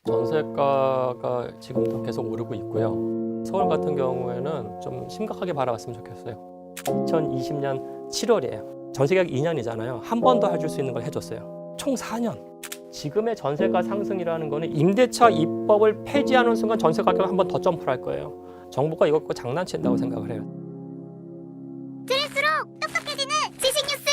전세가가 지금도 계속 오르고 있고요. 서울 같은 경우에는 좀 심각하게 바라봤으면 좋겠어요. 2020년 7월이에요. 전세계약 2년이잖아요. 한 번 더 해줄 수 있는 걸 해줬어요. 총 4년. 지금의 전세가 상승이라는 거는 임대차 입법을 폐지하는 순간 전세 가격이 한 번 더 점프를 할 거예요. 정부가 이거 장난친다고 생각을 해요. 들을수록 똑똑해지는 지식 뉴스.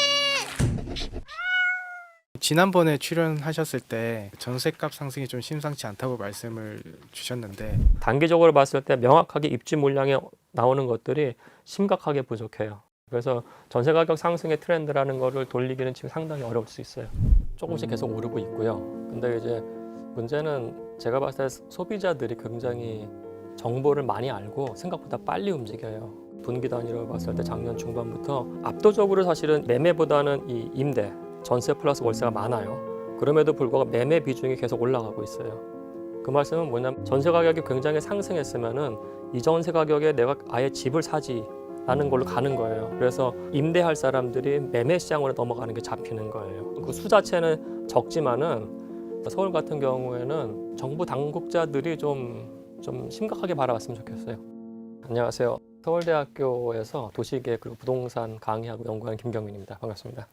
지난번에 출연하셨을 때 전셋값 상승이 좀 심상치 않다고 말씀을 주셨는데 단기적으로 봤을 때 명확하게 입주 물량에 나오는 것들이 심각하게 부족해요. 그래서 전세 가격 상승의 트렌드라는 거를 돌리기는 지금 상당히 어려울 수 있어요. 조금씩 계속 오르고 있고요. 근데 이제 문제는 제가 봤을 때 소비자들이 굉장히 정보를 많이 알고 생각보다 빨리 움직여요. 분기 단위로 봤을 때 작년 중반부터 압도적으로 사실은 매매보다는 이 임대, 전세 플러스 월세가 많아요. 그럼에도 불구하고 매매 비중이 계속 올라가고 있어요. 그 말씀은 뭐냐면 전세 가격이 굉장히 상승했으면은 이 전세 가격에 내가 아예 집을 사지 라는 걸로 가는 거예요. 그래서 임대할 사람들이 매매 시장으로 넘어가는 게 잡히는 거예요. 그 수 자체는 적지만은 서울 같은 경우에는 정부 당국자들이 좀 심각하게 바라봤으면 좋겠어요. 안녕하세요. 서울대학교에서 도시계획 그리고 부동산 강의하고 연구하는 김경민입니다. 반갑습니다.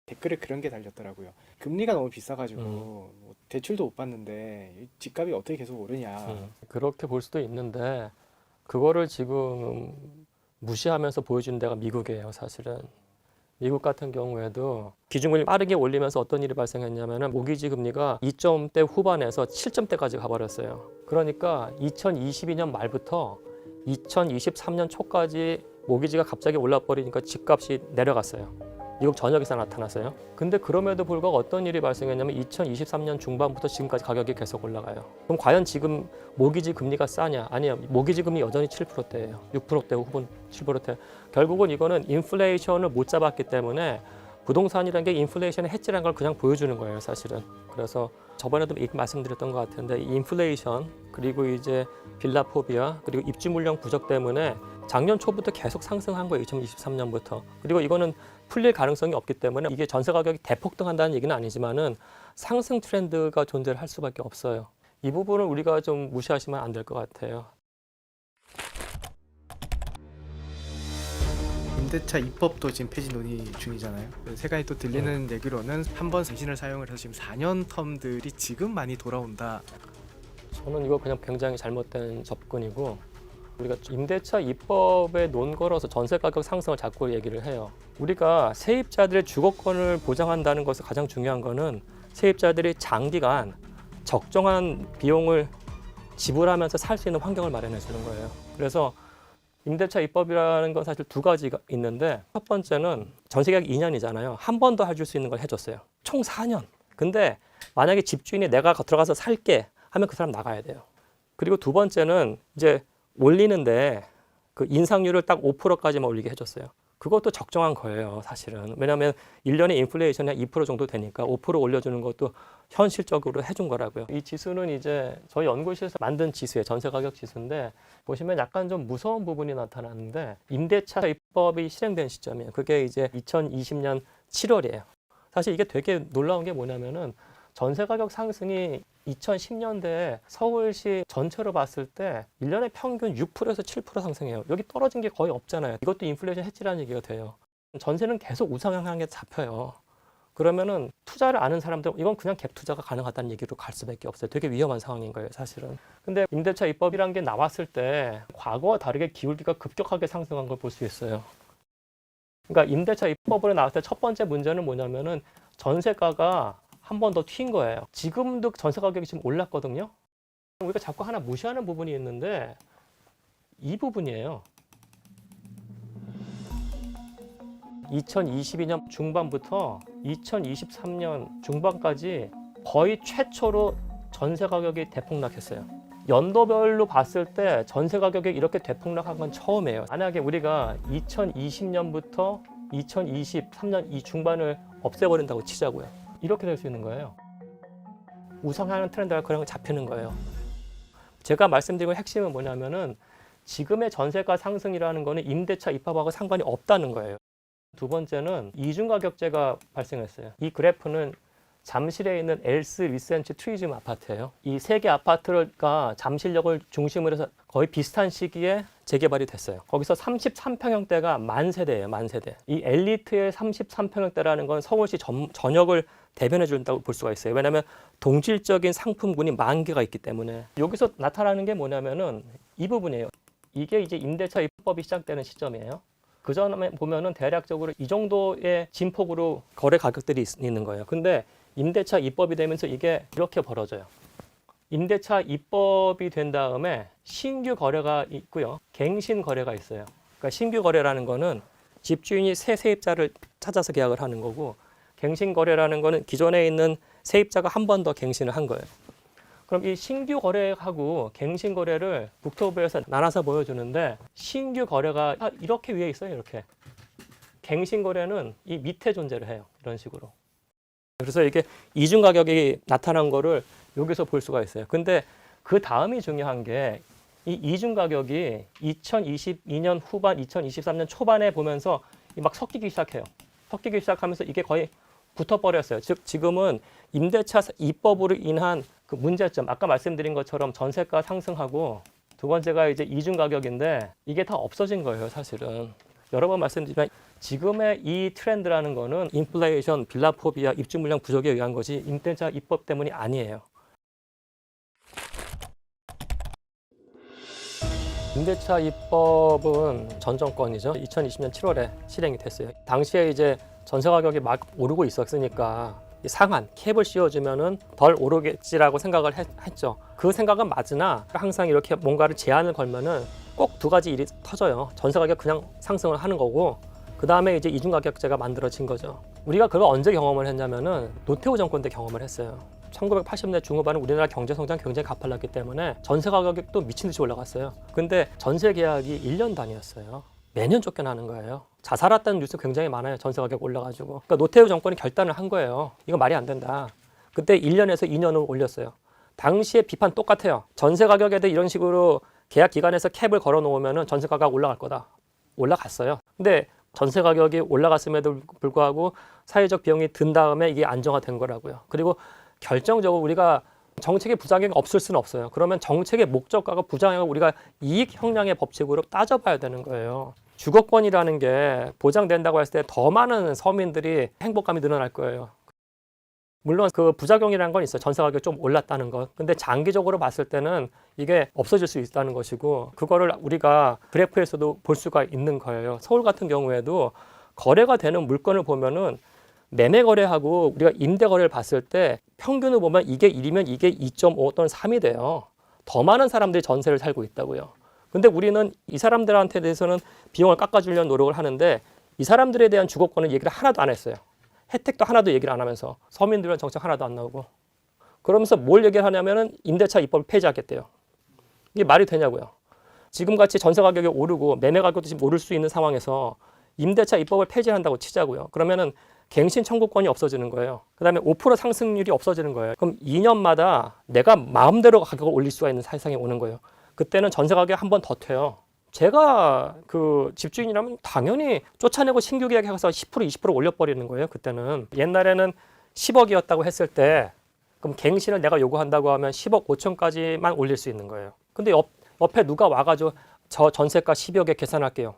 댓글에 그런 게 달렸더라고요. 금리가 너무 비싸가지고 뭐 대출도 못 받는데 집값이 어떻게 계속 오르냐. 그렇게 볼 수도 있는데 그거를 지금 무시하면서 보여주는 데가 미국이에요. 사실은. 미국 같은 경우에도 기준금리 빠르게 올리면서 어떤 일이 발생했냐면 모기지 금리가 2점대 후반에서 7점대까지 가버렸어요. 그러니까 2022년 말부터 2023년 초까지 모기지가 갑자기 올라버리니까 집값이 내려갔어요. 미국 전역에서 나타났어요. 근데 그럼에도 불구하고 어떤 일이 발생했냐면 2023년 중반부터 지금까지 가격이 계속 올라가요. 그럼 과연 지금 모기지 금리가 싸냐? 아니요. 모기지 금리 여전히 7%대예요. 6%대 후반 7%대. 결국은 이거는 인플레이션을 못 잡았기 때문에 부동산이라는 게 인플레이션의 해지라는 걸 그냥 보여주는 거예요, 사실은. 그래서 저번에도 말씀드렸던 것 같은데 이 인플레이션 그리고 이제 빌라 포비아 그리고 입주 물량 부족 때문에 작년 초부터 계속 상승한 거예요. 2023년부터. 그리고 이거는 풀릴 가능성이 없기 때문에 이게 전세 가격이 대폭등한다는 얘기는 아니지만은 상승 트렌드가 존재를 할 수밖에 없어요. 이 부분은 우리가 좀 무시하시면 안 될 것 같아요. 임대차 입법도 지금 폐지 논의 중이잖아요. 세간이 또 들리는 얘기로는 한 번 세신을 사용을 해서 지금 4년 텀들이 지금 많이 돌아온다. 저는 이거 그냥 굉장히 잘못된 접근이고 우리가 임대차 입법에 논거로서 전세 가격 상승을 자꾸 얘기를 해요. 우리가 세입자들의 주거권을 보장한다는 것은 가장 중요한 거는 세입자들이 장기간 적정한 비용을 지불하면서 살 수 있는 환경을 마련해 주는 거예요. 그래서 임대차 입법이라는 건 사실 두 가지가 있는데 첫 번째는 전세계약 2년이잖아요. 한 번 더 해줄 수 있는 걸 해줬어요. 총 4년. 근데 만약에 집주인이 내가 들어가서 살게 하면 그 사람 나가야 돼요. 그리고 두 번째는 이제 올리는데 그 인상률을 딱 5%까지만 올리게 해줬어요. 그것도 적정한 거예요, 사실은. 왜냐하면 1년에 인플레이션이 2% 정도 되니까 5% 올려주는 것도 현실적으로 해준 거라고요. 이 지수는 이제 저희 연구실에서 만든 지수예요. 전세 가격 지수인데 보시면 약간 좀 무서운 부분이 나타나는데 임대차 입법이 실행된 시점이에요. 그게 이제 2020년 7월이에요. 사실 이게 되게 놀라운 게 뭐냐면은 전세 가격 상승이 2010년대에 서울시 전체로 봤을 때 1년에 평균 6%에서 7% 상승해요. 여기 떨어진 게 거의 없잖아요. 이것도 인플레이션 해지라는 얘기가 돼요. 전세는 계속 우상향하게 잡혀요. 그러면은 투자를 아는 사람들은 이건 그냥 갭 투자가 가능하다는 얘기로 갈 수밖에 없어요. 되게 위험한 상황인 거예요, 사실은. 근데 임대차 입법이란 게 나왔을 때 과거와 다르게 기울기가 급격하게 상승한 걸 볼 수 있어요. 그러니까 임대차 입법으로 나왔을 때 첫 번째 문제는 뭐냐면은 전세가가 한 번 더 튄 거예요. 지금도 전세 가격이 지금 올랐거든요. 우리가 자꾸 하나 무시하는 부분이 있는데 이 부분이에요. 2022년 중반부터 2023년 중반까지 거의 최초로 전세 가격이 대폭락했어요. 연도별로 봤을 때 전세 가격이 이렇게 대폭락한 건 처음이에요. 만약에 우리가 2020년부터 2023년 이 중반을 없애버린다고 치자고요. 이렇게 될 수 있는 거예요. 우상향하는 트렌드가 그냥 잡히는 거예요. 제가 말씀드린 핵심은 뭐냐면은 지금의 전세가 상승이라는 거는 임대차 입법하고 상관이 없다는 거예요. 두 번째는 이중가격제가 발생했어요. 이 그래프는 잠실에 있는 엘스 리센츠 트리즘 아파트예요. 이 세 개 아파트가 잠실역을 중심으로 해서 거의 비슷한 시기에 재개발이 됐어요. 거기서 33평형대가 만세대예요. 만세대. 이 엘리트의 33평형대라는 건 서울시 전역을 대변해 준다고 볼 수가 있어요. 왜냐하면 동질적인 상품군이 10,000개가 있기 때문에. 여기서 나타나는 게 뭐냐면은 이 부분이에요. 이게 이제 임대차 입법이 시작되는 시점이에요. 그 전에 보면은 대략적으로 이 정도의 진폭으로 거래 가격들이 있는 거예요. 근데 임대차 입법이 되면서 이게 이렇게 벌어져요. 임대차 입법이 된 다음에 신규 거래가 있고요. 갱신 거래가 있어요. 그러니까 신규 거래라는 거는 집주인이 새 세입자를 찾아서 계약을 하는 거고, 갱신 거래라는 거는 기존에 있는 세입자가 한 번 더 갱신을 한 거예요. 그럼 이 신규 거래하고 갱신 거래를 국토부에서 나눠서 보여주는데, 신규 거래가 이렇게 위에 있어요. 이렇게. 갱신 거래는 이 밑에 존재를 해요. 이런 식으로. 그래서 이게 이중 가격이 나타난 거를 여기서 볼 수가 있어요. 근데 그 다음이 중요한 게, 이 이중 가격이 2022년 후반, 2023년 초반에 보면서 막 섞이기 시작해요. 섞이기 시작하면서 이게 거의 붙어버렸어요. 즉 지금은 임대차 입법으로 인한 그 문제점, 아까 말씀드린 것처럼 전세가 상승하고, 두 번째가 이제 이중 가격인데 이게 다 없어진 거예요. 사실은 여러 번 말씀드리지만 지금의 이 트렌드라는 거는 인플레이션, 빌라포비아, 입주 물량 부족에 의한 것이 임대차 입법 때문이 아니에요. 임대차 입법은 전 정권이죠. 2020년 7월에 실행이 됐어요. 당시에 이제 전세 가격이 막 오르고 있었으니까 이 상한 캡을 씌워주면은 덜 오르겠지라고 생각을 했죠. 그 생각은 맞으나 항상 이렇게 뭔가를 제한을 걸면은 꼭 두 가지 일이 터져요. 전세 가격 그냥 상승을 하는 거고, 그 다음에 이제 이중 가격제가 만들어진 거죠. 우리가 그걸 언제 경험을 했냐면은 노태우 정권 때 경험을 했어요. 1980년대 중후반은 우리나라 경제 성장 굉장히 가팔랐기 때문에 전세 가격이 또 미친 듯이 올라갔어요. 근데 전세 계약이 1년 단위였어요. 매년 쫓겨나는 거예요. 자살했다는 뉴스 굉장히 많아요. 전세 가격 올라가지고. 그러니까 노태우 정권이 결단을 한 거예요. 이거 말이 안 된다. 그때 1년에서 2년을 올렸어요. 당시에 비판 똑같아요. 전세 가격에 대해 이런 식으로 계약 기간에서 캡을 걸어 놓으면 전세 가격 올라갈 거다. 올라갔어요. 근데 전세 가격이 올라갔음에도 불구하고 사회적 비용이 든 다음에 이게 안정화된 거라고요. 그리고 결정적으로 우리가 정책의 부작용이 없을 수는 없어요. 그러면 정책의 목적과가 부작용을 우리가 이익 형량의 법칙으로 따져봐야 되는 거예요. 주거권이라는 게 보장된다고 했을 때 더 많은 서민들이 행복감이 늘어날 거예요. 물론 그 부작용이라는 건 있어요. 전세 가격이 좀 올랐다는 것. 근데 장기적으로 봤을 때는 이게 없어질 수 있다는 것이고, 그거를 우리가 그래프에서도 볼 수가 있는 거예요. 서울 같은 경우에도 거래가 되는 물건을 보면은 매매 거래하고 우리가 임대 거래를 봤을 때 평균을 보면 이게 1이면 이게 2.5 또는 3이 돼요. 더 많은 사람들이 전세를 살고 있다고요. 근데 우리는 이 사람들한테 대해서는 비용을 깎아주려는 노력을 하는데, 이 사람들에 대한 주거권은 얘기를 하나도 안 했어요. 혜택도 하나도 얘기를 안 하면서, 서민들은 정책 하나도 안 나오고, 그러면서 뭘 얘기를 하냐면은 임대차 입법을 폐지하겠대요. 이게 말이 되냐고요. 지금같이 전세 가격이 오르고 매매 가격도 지금 오를 수 있는 상황에서 임대차 입법을 폐지한다고 치자고요. 그러면은 갱신 청구권이 없어지는 거예요. 그 다음에 5% 상승률이 없어지는 거예요. 그럼 2년마다 내가 마음대로 가격을 올릴 수가 있는 세상이 오는 거예요. 그때는 전세 가격이 한 번 더 튀어요. 제가 그 집주인이라면 당연히 쫓아내고 신규 계약해서 10% 20% 올려버리는 거예요. 그때는 옛날에는 10억이었다고 했을 때, 그럼 갱신을 내가 요구한다고 하면 10억 5천까지만 올릴 수 있는 거예요. 근데 옆에 누가 와가지고 저 전세가 12억에 계산할게요.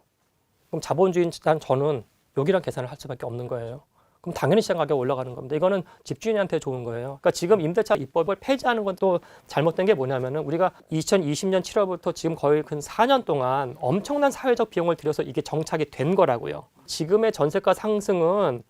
그럼 자본주의인 저는 여기랑 계산을 할 수밖에 없는 거예요. 그럼 당연히 시장 가격 올라가는 겁니다. 이거는 집주인한테 좋은 거예요. 그러니까 지금 임대차 입법을 폐지하는 건 또 잘못된 게 뭐냐면은, 우리가 2020년 7월부터 지금 거의 근 4년 동안 엄청난 사회적 비용을 들여서 이게 정착이 된 거라고요. 지금의 전세가 상승은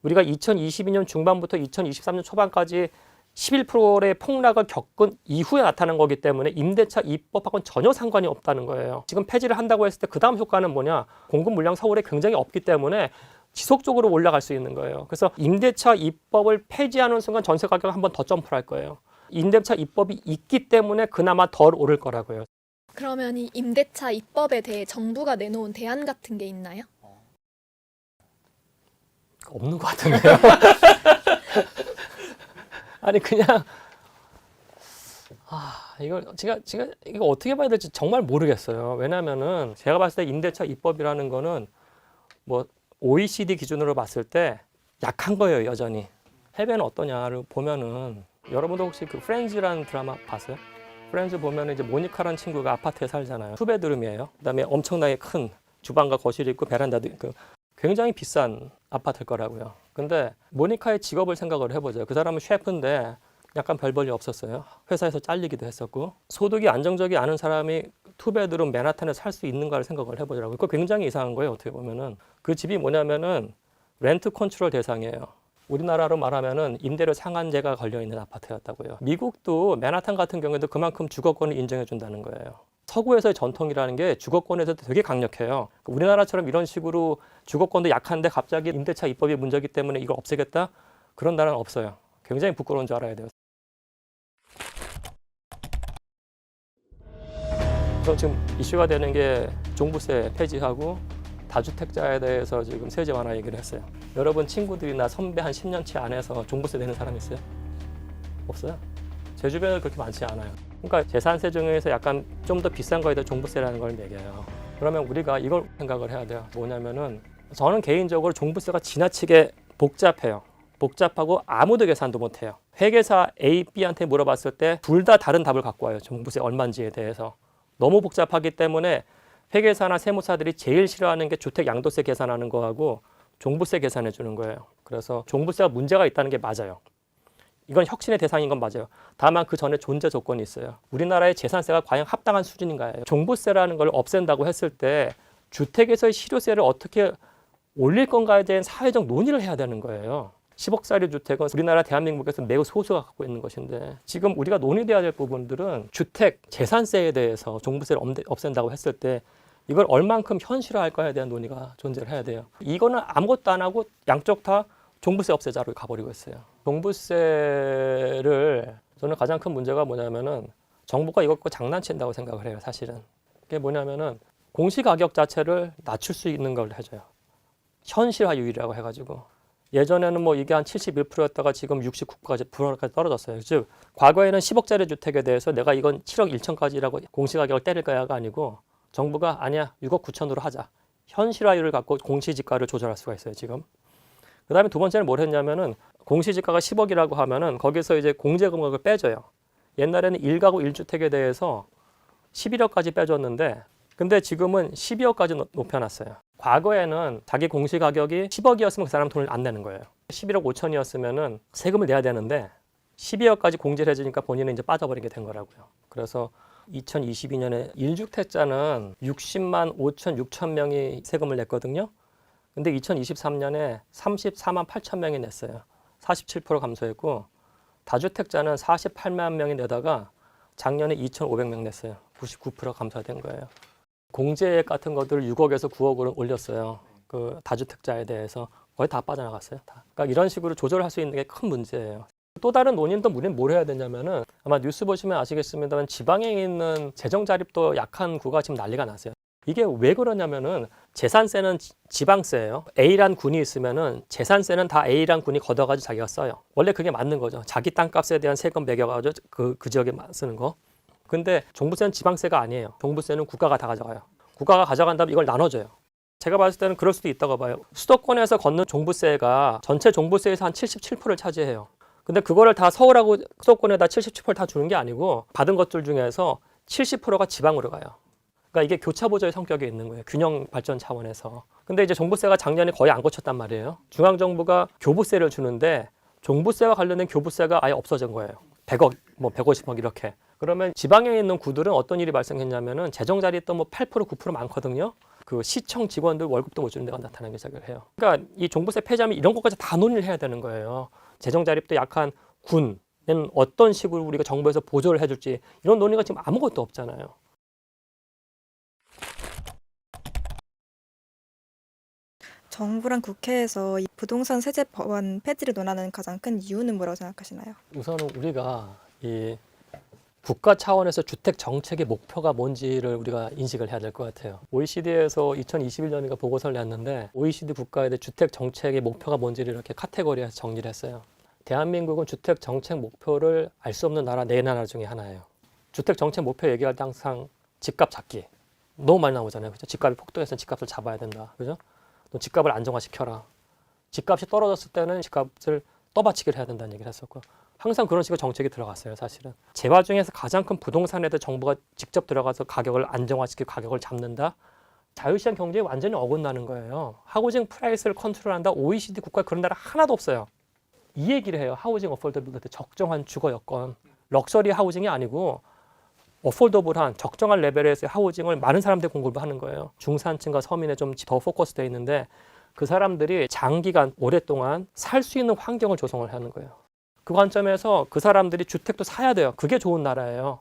우리가 2022년 중반부터 2023년 초반까지 11%의 폭락을 겪은 이후에 나타난 거기 때문에 임대차 입법하고는 전혀 상관이 없다는 거예요. 지금 폐지를 한다고 했을 때 그 다음 효과는 뭐냐? 공급 물량 서울에 굉장히 없기 때문에 지속적으로 올라갈 수 있는 거예요. 그래서 임대차 입법을 폐지하는 순간 전세 가격은 한 번 더 점프를 할 거예요. 임대차 입법이 있기 때문에 그나마 덜 오를 거라고요. 그러면 이 임대차 입법에 대해 정부가 내놓은 대안 같은 게 있나요? 없는 것 같은데요. 아니 그냥 이거 제가 이거 어떻게 봐야 될지 정말 모르겠어요. 왜냐하면은 제가 봤을 때 임대차 입법이라는 거는 뭐 OECD 기준으로 봤을 때 약한 거예요, 여전히. 해외는 어떠냐를 보면은 여러분도 혹시 그 프렌즈라는 드라마 봤어요? 프렌즈 보면은 이제 모니카라는 친구가 아파트에 살잖아요. 투베드룸이에요. 그다음에 엄청나게 큰 주방과 거실이 있고 베란다도 있고 굉장히 비싼 아파트일 거라고요. 근데 모니카의 직업을 생각을 해보죠. 그 사람은 셰프인데 약간 별 볼일 없었어요. 회사에서 잘리기도 했었고 소득이 안정적이 않은 사람이 투베드룸 맨하탄에 살 수 있는가를 생각을 해보더라고요. 그거 굉장히 이상한 거예요. 어떻게 보면은 그 집이 뭐냐면은 렌트 컨트롤 대상이에요. 우리나라로 말하면은 임대료 상한제가 걸려 있는 아파트였다고요. 미국도 맨하탄 같은 경우에도 그만큼 주거권을 인정해 준다는 거예요. 서구에서의 전통이라는 게 주거권에서도 되게 강력해요. 우리나라처럼 이런 식으로 주거권도 약한데 갑자기 임대차 입법이 문제이기 때문에 이걸 없애겠다? 그런 나라는 없어요. 굉장히 부끄러운 줄 알아야 돼요. 그래서 지금 이슈가 되는 게 종부세 폐지하고 다주택자에 대해서 지금 세제 완화 얘기를 했어요. 여러분 친구들이나 선배 한 10년치 안에서 종부세 내는 사람 있어요? 없어요. 제 주변에 그렇게 많지 않아요. 그러니까 재산세 중에서 약간 좀 더 비싼 거에 대해 종부세라는 걸 매겨요. 그러면 우리가 이걸 생각을 해야 돼요. 뭐냐면은 저는 개인적으로 종부세가 지나치게 복잡해요. 복잡하고 아무도 계산도 못해요. 회계사 A, B한테 물어봤을 때 둘 다 다른 답을 갖고 와요. 종부세 얼마인지에 대해서. 너무 복잡하기 때문에 회계사나 세무사들이 제일 싫어하는 게 주택 양도세 계산하는 거하고 종부세 계산해 주는 거예요. 그래서 종부세가 문제가 있다는 게 맞아요. 이건 혁신의 대상인 건 맞아요. 다만 그 전에 존재 조건이 있어요. 우리나라의 재산세가 과연 합당한 수준인가요? 종부세라는 걸 없앤다고 했을 때 주택에서의 실효세를 어떻게 올릴 건가에 대한 사회적 논의를 해야 되는 거예요. 10억짜리 주택은 우리나라 대한민국에서 매우 소수가 갖고 있는 것인데 지금 우리가 논의돼야 될 부분들은 주택 재산세에 대해서 종부세를 없앤다고 했을 때 이걸 얼만큼 현실화할까에 대한 논의가 존재를 해야 돼요. 이거는 아무것도 안 하고 양쪽 다 종부세 없애자로 가버리고 있어요. 종부세를 저는 가장 큰 문제가 뭐냐면은 정부가 이것 갖고 장난친다고 생각을 해요. 사실은 그게 뭐냐면은 공시가격 자체를 낮출 수 있는 걸 해줘요. 현실화율이라고 해가지고 예전에는 뭐 이게 한 71%였다가 지금 69%까지 떨어졌어요. 즉 과거에는 10억짜리 주택에 대해서 내가 이건 7억 1천까지라고 공시가격을 때릴 거야가 아니고 정부가 아니야 6억 9천으로 하자. 현실화율을 갖고 공시지가를 조절할 수가 있어요. 지금. 그다음에 두 번째는 뭘 했냐면은 공시지가가 10억이라고 하면은 거기서 이제 공제금액을 빼줘요. 옛날에는 1가구 1주택에 대해서 11억까지 빼줬는데 근데 지금은 12억까지 높여놨어요. 과거에는 자기 공시가격이 10억이었으면 그 사람은 돈을 안 내는 거예요. 11억 5천이었으면 세금을 내야 되는데 12억까지 공제를 해주니까 본인은 이제 빠져버리게 된 거라고요. 그래서 2022년에 1주택자는 60만 5천 6천 명이 세금을 냈거든요. 근데 2023년에 34만 8천 명이 냈어요. 47% 감소했고 다주택자는 48만 명이 내다가 작년에 2,500명 냈어요. 99% 감소된 거예요. 공제액 같은 것들을 6억에서 9억으로 올렸어요. 그 다주택자에 대해서 거의 다 빠져나갔어요. 다. 그러니까 이런 식으로 조절할 수 있는 게 큰 문제예요. 또 다른 논의는 우리는 뭘 해야 되냐면은 아마 뉴스 보시면 아시겠습니다만 지방에 있는 재정 자립도 약한 구가 지금 난리가 났어요. 이게 왜 그러냐면은 재산세는 지방세예요. A란 군이 있으면은 재산세는 다 A란 군이 걷어가지고 자기가 써요. 원래 그게 맞는 거죠. 자기 땅값에 대한 세금 매겨가지고 그 지역에 쓰는 거. 근데 종부세는 지방세가 아니에요. 종부세는 국가가 다 가져가요. 국가가 가져간 다음에 이걸 나눠줘요. 제가 봤을 때는 그럴 수도 있다고 봐요. 수도권에서 걷는 종부세가 전체 종부세에서 한 77%를 차지해요. 근데 그거를 다 서울하고 수도권에다 77%를 다 주는 게 아니고 받은 것들 중에서 70%가 지방으로 가요. 그러니까 이게 교차 보조의 성격이 있는 거예요. 균형 발전 차원에서. 근데 이제 종부세가 작년에 거의 안 고쳤단 말이에요. 중앙정부가 교부세를 주는데 종부세와 관련된 교부세가 아예 없어진 거예요. 100억, 뭐 150억 이렇게. 그러면 지방에 있는 구들은 어떤 일이 발생했냐면은 재정자립도 뭐 8%, 9% 많거든요. 그 시청 직원들 월급도 못 주는 데가 나타나기 시작을 해요. 그러니까 이 종부세 폐지하면 이런 것까지 다 논의를 해야 되는 거예요. 재정자립도 약한 군은 어떤 식으로 우리가 정부에서 보조를 해줄지 이런 논의가 지금 아무것도 없잖아요. 정부랑 국회에서 이 부동산 세제 법안 폐지를 논하는 가장 큰 이유는 뭐라고 생각하시나요? 우선은 우리가 이 국가 차원에서 주택 정책의 목표가 뭔지를 우리가 인식을 해야 될 것 같아요. OECD에서 2021년인가 보고서를 냈는데 OECD 국가에 대해 주택 정책의 목표가 뭔지를 이렇게 카테고리에서 정리를 했어요. 대한민국은 주택 정책 목표를 알 수 없는 나라 4나라 중에 하나예요. 주택 정책 목표 얘기할 때 항상 집값 잡기 너무 많이 나오잖아요. 그죠? 집값이 폭등해서 집값을 잡아야 된다. 그죠? 또 집값을 안정화시켜라. 집값이 떨어졌을 때는 집값을 떠받치기를 해야 된다는 얘기를 했었고 항상 그런 식의 정책이 들어갔어요. 사실은 재화 중에서 가장 큰 부동산에 대해 정부가 직접 들어가서 가격을 안정화시키고 가격을 잡는다. 자유시장 경제에 완전히 어긋나는 거예요. 하우징 프라이스를 컨트롤한다. OECD 국가에 그런 나라 하나도 없어요. 이 얘기를 해요. 하우징 어폴더빌리티, 적정한 주거 여건. 럭셔리 하우징이 아니고 어폴더블한 적정한 레벨에서의 하우징을 많은 사람들이 공급을 하는 거예요. 중산층과 서민에 좀 더 포커스되어 있는데 그 사람들이 장기간 오랫동안 살 수 있는 환경을 조성을 하는 거예요. 그 관점에서 그 사람들이 주택도 사야 돼요. 그게 좋은 나라예요.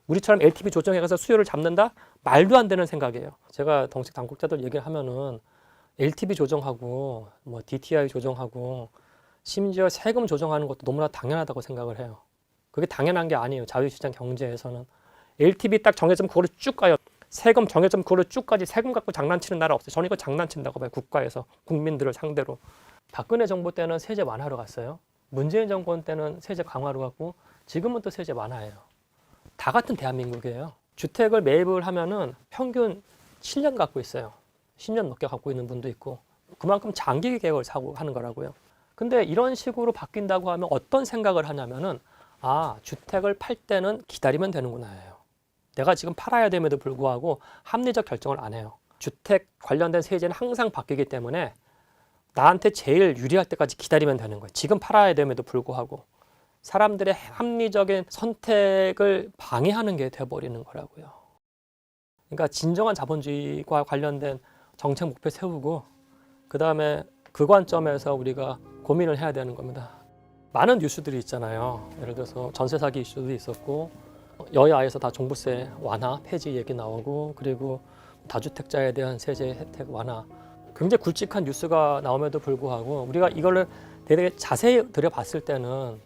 우리처럼 LTV 조정해서 수요를 잡는다? 말도 안 되는 생각이에요. 제가 정책 당국자들 얘기를 하면은 LTV 조정하고 뭐 DTI 조정하고 심지어 세금 조정하는 것도 너무나 당연하다고 생각을 해요. 그게 당연한 게 아니에요. 자유시장 경제에서는. LTV 딱 정해지면 그걸로 쭉 가요. 세금 정해지면 그걸로 쭉 가지. 세금 갖고 장난치는 나라 없어요. 저는 이거 장난친다고 봐요. 국가에서 국민들을 상대로. 박근혜 정부 때는 세제 완화로 갔어요. 문재인 정권 때는 세제 강화로 갔고 지금은 또 세제 완화예요. 다 같은 대한민국이에요. 주택을 매입을 하면은 평균 7년 갖고 있어요. 10년 넘게 갖고 있는 분도 있고 그만큼 장기 계획을 사고 하는 거라고요. 근데 이런 식으로 바뀐다고 하면 어떤 생각을 하냐면은 아, 주택을 팔 때는 기다리면 되는구나예요. 내가 지금 팔아야 됨에도 불구하고 합리적 결정을 안 해요. 주택 관련된 세제는 항상 바뀌기 때문에 나한테 제일 유리할 때까지 기다리면 되는 거예요. 지금 팔아야 됨에도 불구하고 사람들의 합리적인 선택을 방해하는 게 돼버리는 거라고요. 그러니까 진정한 자본주의와 관련된 정책 목표 세우고 그 다음에 그 관점에서 우리가 고민을 해야 되는 겁니다. 많은 뉴스들이 있잖아요. 예를 들어서 전세 사기 이슈도 있었고 여야에서 다 종부세 완화, 폐지 얘기 나오고 그리고 다주택자에 대한 세제 혜택 완화 굉장히 굵직한 뉴스가 나옴에도 불구하고 우리가 이거를 되게 자세히 들여봤을 때는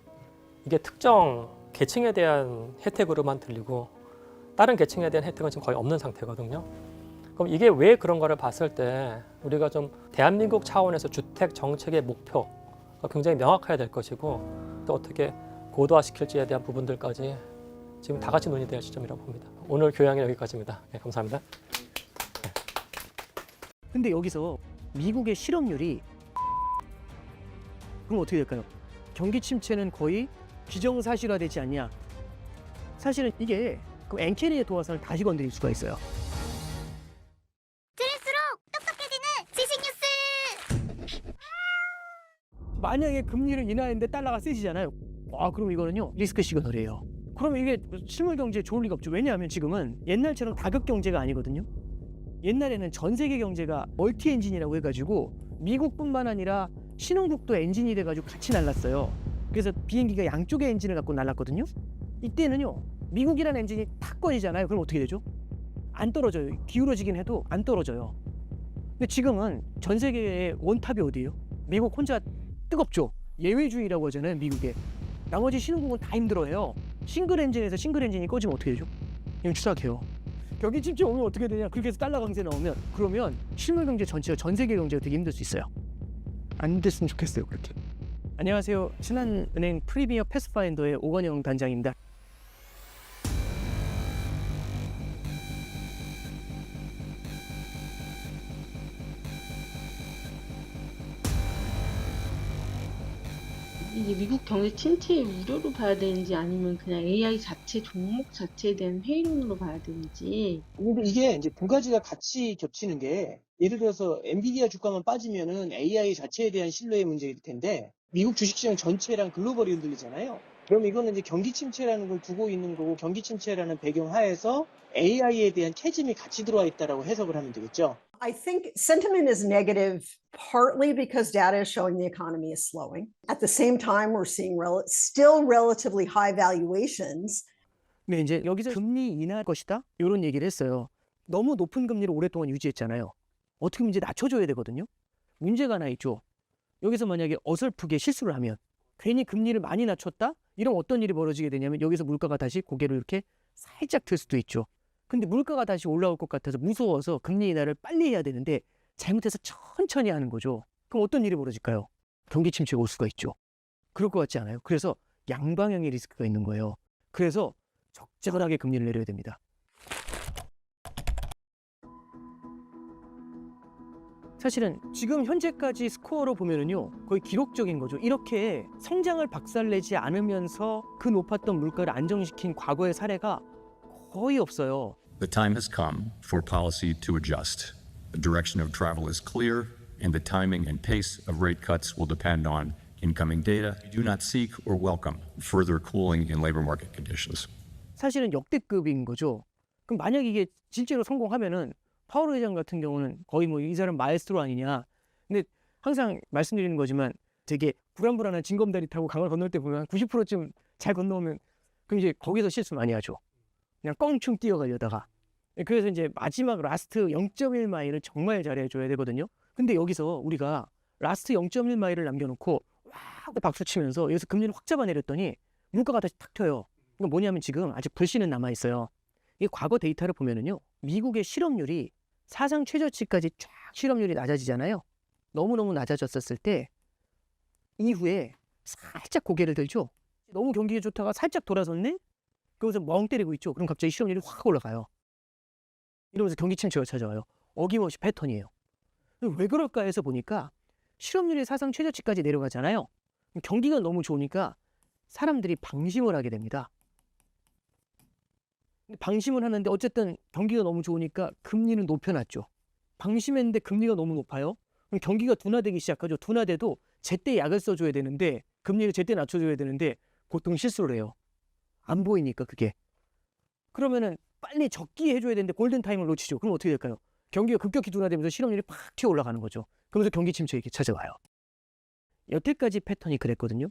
이게 특정 계층에 대한 혜택으로만 들리고 다른 계층에 대한 혜택은 지금 거의 없는 상태거든요. 그럼 이게 왜 그런 거를 봤을 때 우리가 좀 대한민국 차원에서 주택 정책의 목표가 굉장히 명확해야 될 것이고 또 어떻게 고도화시킬지에 대한 부분들까지 지금 다 같이 논의될 시점이라고 봅니다. 오늘 교양은 여기까지입니다. 네, 감사합니다. 근데 여기서 미국의 실업률이 그럼 어떻게 될까요? 경기 침체는 거의 기정사실화되지 않냐? 사실은 이게 그 엔케리의 도화선을 다시 건드릴 수가 있어요. 들을수록 똑똑해지는 지식 뉴스. 만약에 금리를 인하했는데 달러가 세지잖아요. 그럼 이거는요 리스크 시그널이에요. 그러면 이게 실물 경제에 좋을 리가 없죠. 왜냐하면 지금은 옛날처럼 다극 경제가 아니거든요. 옛날에는 전 세계 경제가 멀티 엔진이라고 해가지고 미국뿐만 아니라 신흥국도 엔진이 돼가지고 같이 날랐어요. 그래서 비행기가 양쪽의 엔진을 갖고 날랐거든요. 이때는요 미국이라는 엔진이 탁 꺼지잖아요. 그럼 어떻게 되죠? 안 떨어져요. 기울어지긴 해도 안 떨어져요. 근데 지금은 전 세계의 원탑이 어디예요? 미국 혼자 뜨겁죠. 예외주의라고 하잖아요. 미국에. 나머지 신흥국은 다 힘들어해요. 싱글 엔진에서 싱글 엔진이 꺼지면 어떻게 되죠? 이건 추락해요. 경기 침체 오면 어떻게 되냐? 그렇게 해서 달러 강세 나오면 그러면 실물 경제 전체가 전 세계 경제가 되게 힘들 수 있어요. 안 됐으면 좋겠어요. 그렇게. 안녕하세요. 신한은행 프리미어 패스파인더의 오건영 단장입니다. 이게 미국 경제 침체의 우려로 봐야 되는지 아니면 그냥 AI 자체 종목 자체에 대한 회의론으로 봐야 되는지. 근데 이게 이제 두 가지가 같이 겹치는 게 예를 들어서 엔비디아 주가만 빠지면은 AI 자체에 대한 신뢰의 문제일 텐데 미국 주식시장 전체랑 글로벌이 흔들리잖아요. 그럼 이거는 이제 경기 침체라는 걸 두고 있는 거고 경기 침체라는 배경 하에서 AI에 대한 캐즘이 같이 들어와 있다라고 해석을 하면 되겠죠. I think sentiment is negative partly because data is showing the economy is slowing. At the same time, we're seeing still relatively high valuations. 근데 이제 여기서 금리 인하할 것이다? 이런 얘기를 했어요. 너무 높은 금리를 오랫동안 유지했잖아요. 어떻게 보면 이제 낮춰줘야 되거든요. 문제가 하나 있죠. 여기서 만약에 어설프게 실수를 하면 괜히 금리를 많이 낮췄다? 이러면 어떤 일이 벌어지게 되냐면 여기서 물가가 다시 고개를 이렇게 살짝 들 수도 있죠. 근데 물가가 다시 올라올 것 같아서 무서워서 금리 인하를 빨리 해야 되는데 잘못해서 천천히 하는 거죠. 그럼 어떤 일이 벌어질까요? 경기 침체가 올 수가 있죠. 그럴 것 같지 않아요? 그래서 양방향의 리스크가 있는 거예요. 그래서 적절하게 금리를 내려야 됩니다. 사실은 지금 현재까지 스코어로 보면은요 거의 기록적인 거죠. 이렇게 성장을 박살내지 않으면서 그 높았던 물가를 안정시킨 과거의 사례가 거의 없어요. The time has come for policy to adjust. The direction of travel is clear, and the timing and pace of rate cuts will depend on incoming data. We do not seek or welcome further cooling in labor market conditions. 사실은 역대급인 거죠. 그럼 만약 이게 실제로 성공하면은 파월 회장 같은 경우는 거의 뭐 이 사람 마에스트로 아니냐. 근데 항상 말씀드리는 거지만 되게 불안불안한 징검다리 타고 강을 건널 때 보면 90%쯤 잘 건너오면 그럼 이제 거기서 실수 많이 하죠. 그냥 껑충 뛰어가려다가. 그래서 이제 마지막 라스트 0.1마일을 정말 잘해줘야 되거든요. 근데 여기서 우리가 라스트 0.1마일을 남겨놓고 와 박수 치면서 여기서 금리를 확 잡아내렸더니 물가가 다시 탁 튀어요. 이건 뭐냐면 지금 아직 불씨는 남아있어요. 이 과거 데이터를 보면은요, 미국의 실업률이 사상 최저치까지 쫙 실업률이 낮아지잖아요. 너무너무 낮아졌었을 때 이후에 살짝 고개를 들죠. 너무 경기가 좋다가 살짝 돌아섰네? 그러면서 멍 때리고 있죠. 그럼 갑자기 실업률이 확 올라가요. 이러면서 경기 침체가 찾아와요. 어김없이 패턴이에요. 왜 그럴까 해서 보니까 실업률이 사상 최저치까지 내려가잖아요. 경기가 너무 좋으니까 사람들이 방심을 하게 됩니다. 방심을 하는데 어쨌든 경기가 너무 좋으니까 금리는 높여놨죠. 방심했는데 금리가 너무 높아요. 그럼 경기가 둔화되기 시작하죠. 둔화돼도 제때 약을 써줘야 되는데 금리를 제때 낮춰줘야 되는데 보통 실수를 해요. 안 보이니까 그게. 그러면은 빨리 적기 해줘야 되는데 골든타임을 놓치죠. 그럼 어떻게 될까요? 경기가 급격히 둔화되면서 실업률이 팍 튀어 올라가는 거죠. 그러면서 경기 침체가 이렇게 찾아와요. 여태까지 패턴이 그랬거든요.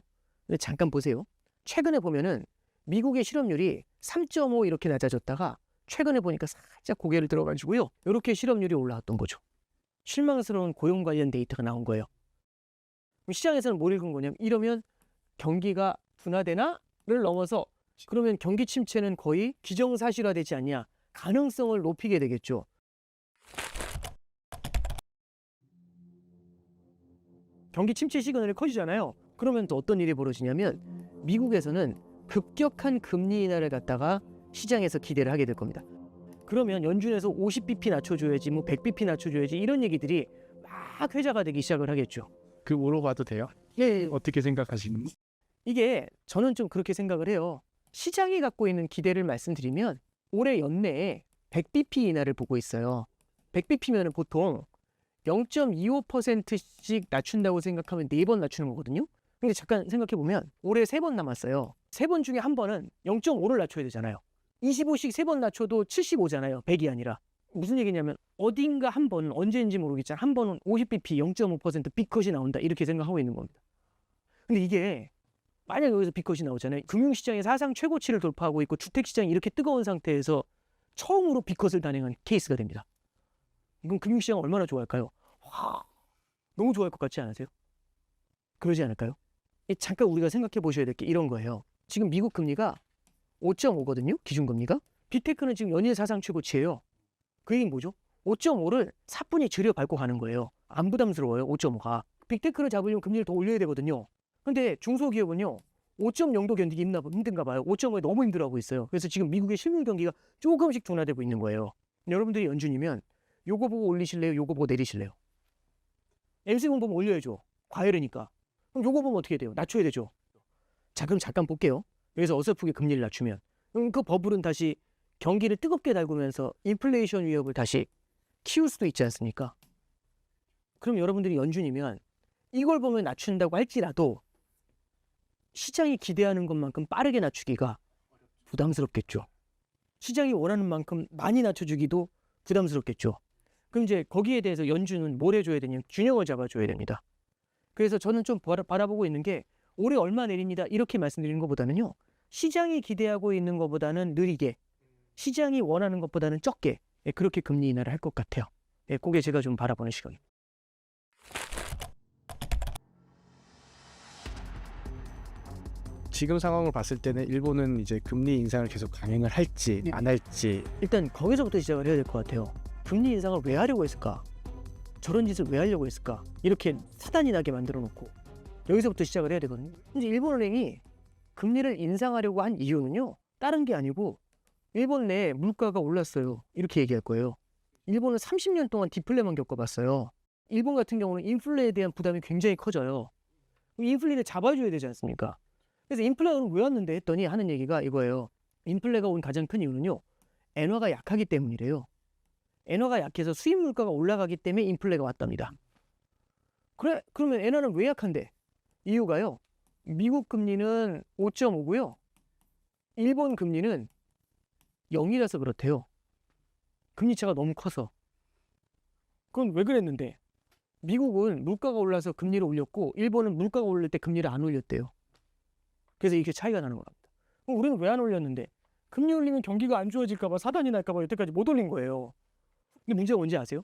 근데 잠깐 보세요. 최근에 보면은 미국의 실업률이 3.5 이렇게 낮아졌다가 최근에 보니까 살짝 고개를 들어가지고요. 이렇게 실업률이 올라왔던 거죠. 실망스러운 고용 관련 데이터가 나온 거예요. 시장에서는 뭘 읽은 거냐면 이러면 경기가 둔화되나를 넘어서 그러면 경기 침체는 거의 기정사실화되지 않냐. 가능성을 높이게 되겠죠. 경기 침체 시그널이 커지잖아요. 그러면 또 어떤 일이 벌어지냐면 미국에서는 급격한 금리 인하를 갖다가 시장에서 기대를 하게 될 겁니다. 그러면 연준에서 50bp 낮춰줘야지 뭐 100bp 낮춰줘야지 이런 얘기들이 막 회자가 되기 시작을 하겠죠. 그 물어봐도 돼요? 예. 어떻게 생각하시는? 이게 저는 좀 그렇게 생각을 해요. 시장이 갖고 있는 기대를 말씀드리면 올해 연내에 100bp 인하를 보고 있어요. 100bp면 보통 0.25%씩 낮춘다고 생각하면 4번 낮추는 거거든요. 근데 잠깐 생각해보면 올해 3번 남았어요. 3번 중에 한 번은 0.5를 낮춰야 되잖아요. 25씩 3번 낮춰도 75잖아요. 100이 아니라. 무슨 얘기냐면 어딘가 한 번은 언제인지 모르겠지만 한 번은 50bp 0.5% 빅컷이 나온다 이렇게 생각하고 있는 겁니다. 근데 이게 만약 여기서 빅컷이 나오잖아요. 금융시장이 사상 최고치를 돌파하고 있고 주택시장이 이렇게 뜨거운 상태에서 처음으로 빅컷을 단행한 케이스가 됩니다. 이건 금융시장 얼마나 좋아할까요? 와, 너무 좋아할 것 같지 않으세요? 그러지 않을까요? 잠깐 우리가 생각해 보셔야 될 게 이런 거예요. 지금 미국 금리가 5.5거든요. 기준금리가. 빅테크는 지금 연일 사상 최고치예요. 그 얘기는 뭐죠? 5.5를 사뿐히 들여밟고 가는 거예요. 안 부담스러워요. 5.5가. 빅테크를 잡으려면 금리를 더 올려야 되거든요. 근데 중소기업은요. 5.0도 견디기 힘든가 봐요. 5.5에 너무 힘들어하고 있어요. 그래서 지금 미국의 실물 경기가 조금씩 둔화되고 있는 거예요. 여러분들이 연준이면 요거 보고 올리실래요? 요거 보고 내리실래요? MC공 보면 올려야죠. 과열이니까. 그럼 요거 보면 어떻게 돼요? 낮춰야 되죠. 자, 그럼 잠깐 볼게요. 여기서 어설프게 금리를 낮추면 그 버블은 다시 경기를 뜨겁게 달구면서 인플레이션 위협을 다시 키울 수도 있지 않습니까? 그럼 여러분들이 연준이면 이걸 보면 낮춘다고 할지라도 시장이 기대하는 것만큼 빠르게 낮추기가 부담스럽겠죠. 시장이 원하는 만큼 많이 낮춰주기도 부담스럽겠죠. 그럼 이제 거기에 대해서 연준은 뭘 해줘야 되냐면 균형을 잡아줘야 됩니다. 그래서 저는 좀 바라보고 있는 게 올해 얼마 내립니다 이렇게 말씀드리는 것보다는요. 시장이 기대하고 있는 것보다는 느리게 시장이 원하는 것보다는 적게 그렇게 금리 인하를 할 것 같아요. 그게 제가 좀 바라보는 시각입니다. 지금 상황을 봤을 때는 일본은 이제 금리 인상을 계속 강행을 할지 안 할지 일단 거기서부터 시작을 해야 될 것 같아요. 금리 인상을 왜 하려고 했을까? 저런 짓을 왜 하려고 했을까? 이렇게 사단이 나게 만들어 놓고 여기서부터 시작을 해야 되거든요. 근데 일본은행이 금리를 인상하려고 한 이유는요. 다른 게 아니고 일본 내 물가가 올랐어요. 이렇게 얘기할 거예요. 일본은 30년 동안 디플레만 겪어봤어요. 일본 같은 경우는 인플레에 대한 부담이 굉장히 커져요. 그럼 인플레를 잡아줘야 되지 않습니까? 그래서 인플레가 왜 왔는데 했더니 하는 얘기가 이거예요. 인플레가 온 가장 큰 이유는요. 엔화가 약하기 때문이래요. 엔화가 약해서 수입 물가가 올라가기 때문에 인플레가 왔답니다. 그러면 엔화는 왜 약한데? 이유가요. 미국 금리는 5.5고요. 일본 금리는 0이라서 그렇대요. 금리 차가 너무 커서. 그럼 왜 그랬는데? 미국은 물가가 올라서 금리를 올렸고 일본은 물가가 오를 때 금리를 안 올렸대요. 그래서 이렇게 차이가 나는 겁니다. 그럼 우리는 왜 안 올렸는데? 금리 올리면 경기가 안 좋아질까 봐, 사단이 날까 봐 여태까지 못 올린 거예요. 근데 문제가 뭔지 아세요?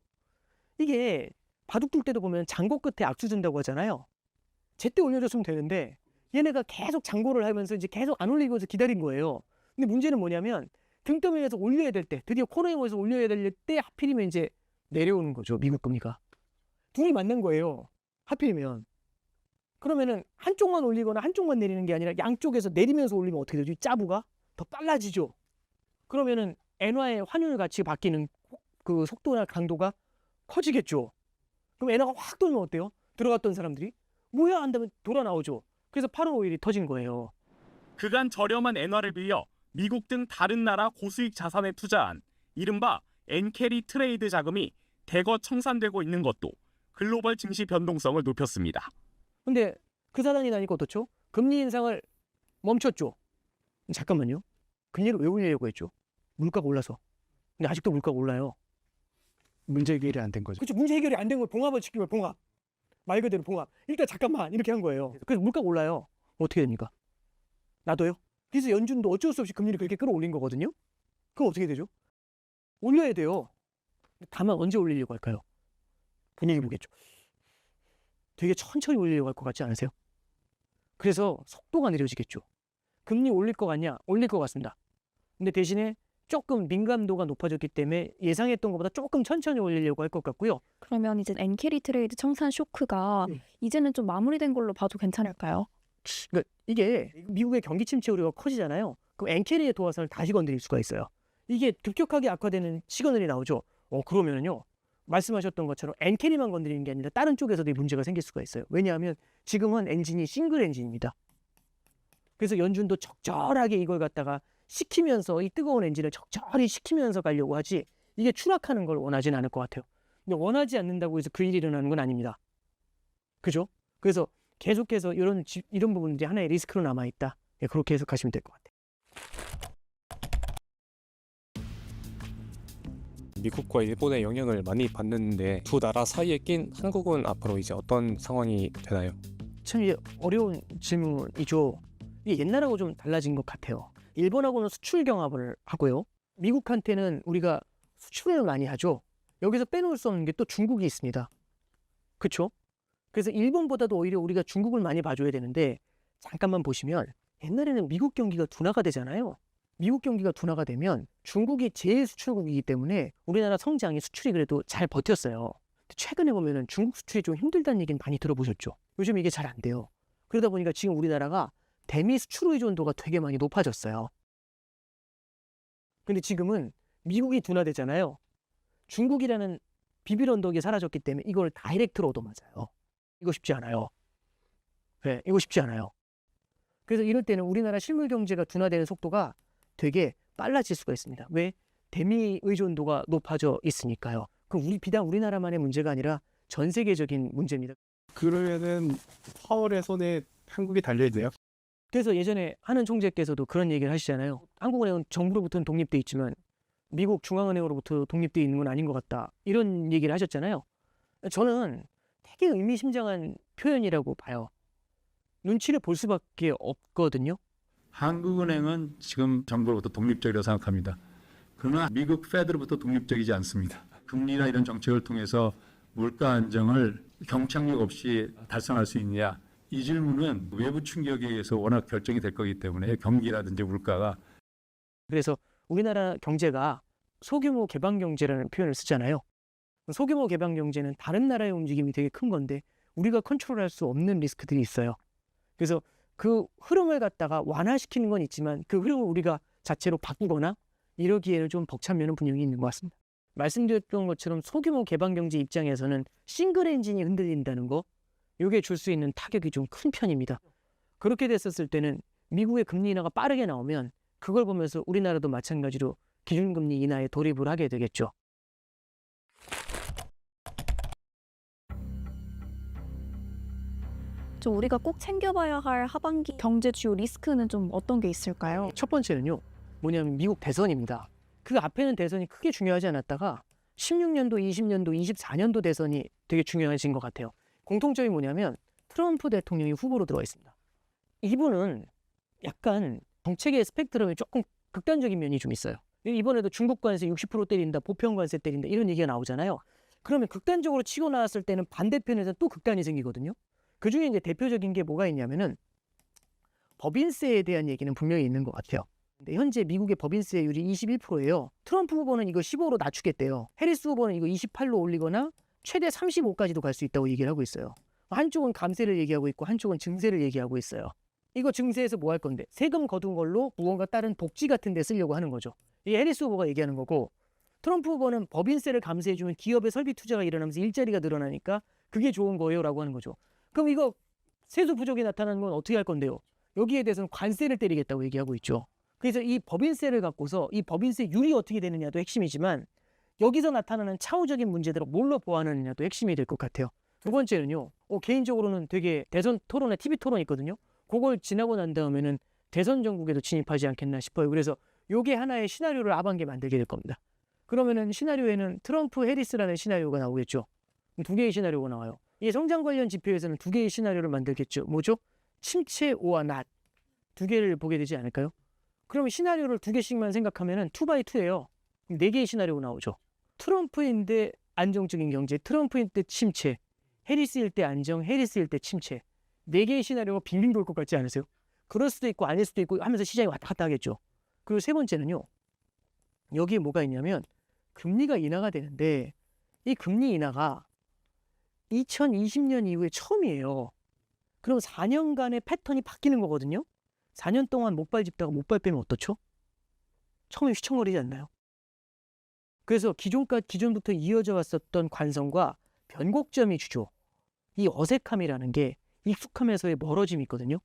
이게 바둑 둘 때도 보면 장고 끝에 악수 준다고 하잖아요. 제때 올려줬으면 되는데 얘네가 계속 장고를 하면서 이제 계속 안 올리고서 기다린 거예요. 근데 문제는 뭐냐면 등떠밀에서 올려야 될 때, 드디어 코너에서 올려야 될 때 하필이면 이제 내려오는 거죠. 미국 금리가. 둘이 만난 거예요. 하필이면. 그러면은 한쪽만 올리거나 한쪽만 내리는 게 아니라 양쪽에서 내리면서 올리면 어떻게 되죠? 짜부가 더 빨라지죠. 그러면은 엔화의 환율 가치가 바뀌는 그 속도나 강도가 커지겠죠. 그럼 엔화가 확 돌면 어때요? 들어갔던 사람들이 뭐야 한다면 돌아 나오죠. 그래서 8월 5일이 터진 거예요. 그간 저렴한 엔화를 빌려 미국 등 다른 나라 고수익 자산에 투자한 이른바 엔캐리 트레이드 자금이 대거 청산되고 있는 것도 글로벌 증시 변동성을 높였습니다. 근데 그 사단이 나니까 어떻죠? 금리 인상을 멈췄죠. 잠깐만요. 금리를 왜 올리려고 했죠? 물가가 올라서. 근데 아직도 물가가 올라요. 문제 해결이 안 된 거죠. 그렇죠. 문제 해결이 안 된 걸 봉합을 시키면 봉합. 말 그대로 봉합. 일단 잠깐만 이렇게 한 거예요. 그래서 물가가 올라요. 어떻게 됩니까? 놔둬요? 그래서 연준도 어쩔 수 없이 금리를 그렇게 끌어올린 거거든요. 그럼 어떻게 되죠? 올려야 돼요. 다만 언제 올리려고 할까요? 분위기 보겠죠. 되게 천천히 올리려고 할 것 같지 않으세요? 그래서 속도가 느려지겠죠. 금리 올릴 것 같냐? 올릴 것 같습니다. 근데 대신에 조금 민감도가 높아졌기 때문에 예상했던 것보다 조금 천천히 올리려고 할 것 같고요. 그러면 이제 엔캐리 트레이드 청산 쇼크가 이제는 좀 마무리된 걸로 봐도 괜찮을까요? 그러니까 이게 미국의 경기 침체 우려가 커지잖아요. 그럼 엔캐리의 도화선을 다시 건드릴 수가 있어요. 이게 급격하게 악화되는 시그널이 나오죠. 그러면은요. 말씀하셨던 것처럼 엔캐리만 건드리는 게 아니라 다른 쪽에서도 문제가 생길 수가 있어요. 왜냐하면 지금은 엔진이 싱글 엔진입니다. 그래서 연준도 적절하게 이걸 갖다가 식히면서 이 뜨거운 엔진을 적절히 식히면서 가려고 하지 이게 추락하는 걸 원하지는 않을 것 같아요. 근데 원하지 않는다고 해서 그 일이 일어나는 건 아닙니다. 그죠? 그래서 계속해서 이런 부분들이 하나의 리스크로 남아있다. 그렇게 해석하시면 될 것 같아요. 미국과 일본의 영향을 많이 받는데 두 나라 사이에 낀 한국은 앞으로 이제 어떤 상황이 되나요? 참 이제 어려운 질문이죠. 이게 옛날하고 좀 달라진 것 같아요. 일본하고는 수출 경합을 하고요. 미국한테는 우리가 수출을 많이 하죠. 여기서 빼놓을 수 없는 게 또 중국이 있습니다. 그렇죠? 그래서 일본보다도 오히려 우리가 중국을 많이 봐줘야 되는데 잠깐만 보시면 옛날에는 미국 경기가 둔화가 되잖아요. 미국 경기가 둔화가 되면 중국이 제일 수출국이기 때문에 우리나라 성장이 수출이 그래도 잘 버텼어요. 최근에 보면은 중국 수출이 좀 힘들다는 얘기는 많이 들어보셨죠. 요즘 이게 잘 안 돼요. 그러다 보니까 지금 우리나라가 대미 수출 의존도가 되게 많이 높아졌어요. 근데 지금은 미국이 둔화되잖아요. 중국이라는 비빌 언덕이 사라졌기 때문에 이걸 다이렉트로 얻어맞아요. 이거 쉽지 않아요. 네, 이거 쉽지 않아요. 그래서 이럴 때는 우리나라 실물 경제가 둔화되는 속도가 되게 빨라질 수가 있습니다. 왜? 대미 의존도가 높아져 있으니까요. 그럼 비단 우리나라만의 문제가 아니라 전 세계적인 문제입니다. 그러면은 파월의 손에 한국이 달려있네요. 그래서 예전에 하는 총재께서도 그런 얘기를 하시잖아요. 한국은행은 정부로부터는 독립돼 있지만 미국 중앙은행으로부터 독립돼 있는 건 아닌 것 같다. 이런 얘기를 하셨잖아요. 저는 되게 의미심장한 표현이라고 봐요. 눈치를 볼 수밖에 없거든요. 한국은행은 지금 정부로부터 독립적이라고 생각합니다. 그러나 미국 페드로부터 독립적이지 않습니다. 금리나 이런 정책을 통해서 물가 안정을 경착륙 없이 달성할 수 있느냐. 이 질문은 외부 충격에 의해서 워낙 결정이 될 거기 때문에 경기라든지 물가가. 그래서 우리나라 경제가 소규모 개방 경제라는 표현을 쓰잖아요. 소규모 개방 경제는 다른 나라의 움직임이 되게 큰 건데 우리가 컨트롤할 수 없는 리스크들이 있어요. 그래서 그 흐름을 갖다가 완화시키는 건 있지만 그 흐름을 우리가 자체로 바꾸거나 이러기에는 좀 벅찬 면은 분명히 있는 것 같습니다. 말씀드렸던 것처럼 소규모 개방 경제 입장에서는 싱글 엔진이 흔들린다는 거, 이게 줄 수 있는 타격이 좀 큰 편입니다. 그렇게 됐었을 때는 미국의 금리 인하가 빠르게 나오면 그걸 보면서 우리나라도 마찬가지로 기준금리 인하에 돌입을 하게 되겠죠. 좀 우리가 꼭 챙겨봐야 할 하반기 경제 주요 리스크는 좀 어떤 게 있을까요? 첫 번째는요, 뭐냐면 미국 대선입니다. 그 앞에는 대선이 크게 중요하지 않았다가 16년도, 20년도, 24년도 대선이 되게 중요해진 것 같아요. 공통점이 뭐냐면 트럼프 대통령이 후보로 들어와 있습니다. 이분은 약간 정책의 스펙트럼이 조금 극단적인 면이 좀 있어요. 이번에도 중국 관세 60% 때린다, 보편 관세 때린다 이런 얘기가 나오잖아요. 그러면 극단적으로 치고 나왔을 때는 반대편에서 또 극단이 생기거든요. 그 중에 이제 대표적인 게 뭐가 있냐면은 법인세에 대한 얘기는 분명히 있는 것 같아요. 근데 현재 미국의 법인세율이 21%예요. 트럼프 후보는 이거 15로 낮추겠대요. 해리스 후보는 이거 28로 올리거나 최대 35까지도 갈 수 있다고 얘기를 하고 있어요. 한쪽은 감세를 얘기하고 있고 한쪽은 증세를 얘기하고 있어요. 이거 증세에서 뭐 할 건데? 세금 거둔 걸로 무언가 다른 복지 같은 데 쓰려고 하는 거죠. 이게 해리스 후보가 얘기하는 거고, 트럼프 후보는 법인세를 감세해주면 기업의 설비 투자가 일어나면서 일자리가 늘어나니까 그게 좋은 거예요 라고 하는 거죠. 그럼 이거 세수 부족이 나타나는 건 어떻게 할 건데요? 여기에 대해서는 관세를 때리겠다고 얘기하고 있죠. 그래서 이 법인세를 갖고서 이 법인세율이 어떻게 되느냐도 핵심이지만 여기서 나타나는 차후적인 문제들을 뭘로 보완하느냐도 핵심이 될 것 같아요. 두 번째는요. 개인적으로는 되게 대선 토론에 TV 토론 있거든요. 그걸 지나고 난 다음에는 대선 전국에도 진입하지 않겠나 싶어요. 그래서 요게 하나의 시나리오를 하반기에 만들게 될 겁니다. 그러면은 시나리오에는 트럼프, 해리스라는 시나리오가 나오겠죠. 두 개의 시나리오가 나와요. 이 성장 관련 지표에서는 두 개의 시나리오를 만들겠죠. 뭐죠? 침체, 오와 낮. 두 개를 보게 되지 않을까요? 그러면 시나리오를 두 개씩만 생각하면은 2x2예요. 네 개의 시나리오가 나오죠. 트럼프인데 안정적인 경제, 트럼프일 때 침체, 해리스일 때 안정, 해리스일 때 침체. 네 개의 시나리오가 빙빙 돌 것 같지 않으세요? 그럴 수도 있고 아닐 수도 있고 하면서 시장이 왔다 갔다 하겠죠. 그리고 세 번째는요. 여기에 뭐가 있냐면 금리가 인하가 되는데 이 금리 인하가 2020년 이후에 처음이에요. 그럼 4년간의 패턴이 바뀌는 거거든요. 4년 동안 목발 짚다가 목발 빼면 어떻죠? 처음에 휘청거리지 않나요? 그래서 기존부터 이어져 왔었던 관성과 변곡점이 주죠. 이 어색함이라는 게 익숙함에서의 멀어짐이 있거든요.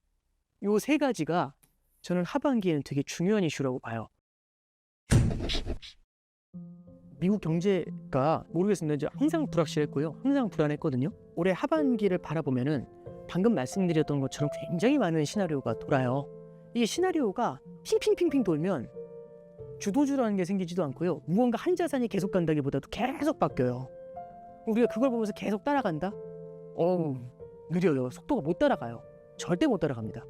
요 세 가지가 저는 하반기에는 되게 중요한 이슈라고 봐요. 미국 경제가 모르겠습니다. 이제 항상 불확실했고요. 항상 불안했거든요. 올해 하반기를 바라보면은 방금 말씀드렸던 것처럼 굉장히 많은 시나리오가 돌아요. 이게 시나리오가 핑핑핑핑 돌면 주도주라는 게 생기지도 않고요. 무언가 한 자산이 계속 간다기보다도 계속 바뀌어요. 우리가 그걸 보면서 계속 따라간다? 느려요. 속도가 못 따라가요. 절대 못 따라갑니다.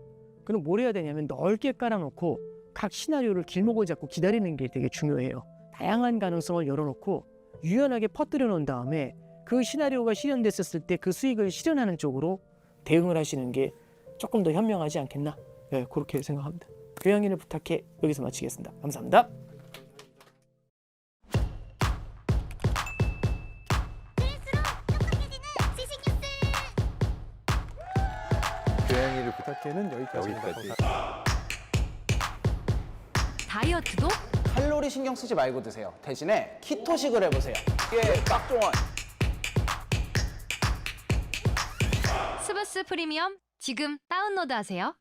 그럼 뭘 해야 되냐면 넓게 깔아놓고 각 시나리오를 길목을 잡고 기다리는 게 되게 중요해요. 다양한 가능성을 열어놓고 유연하게 퍼뜨려 놓은 다음에 그 시나리오가 실현됐었을 때 그 수익을 실현하는 쪽으로 대응을 하시는 게 조금 더 현명하지 않겠나? 네, 그렇게 생각합니다. 교양인을 부탁해 여기서 마치겠습니다. 감사합니다. 교양이를 부탁해는 여기까지입니다. 다이어트도 칼로리 신경 쓰지 말고 드세요. 대신에 키토식을 해보세요. 이게 딱 좋아요. 스브스 프리미엄 지금 다운로드하세요.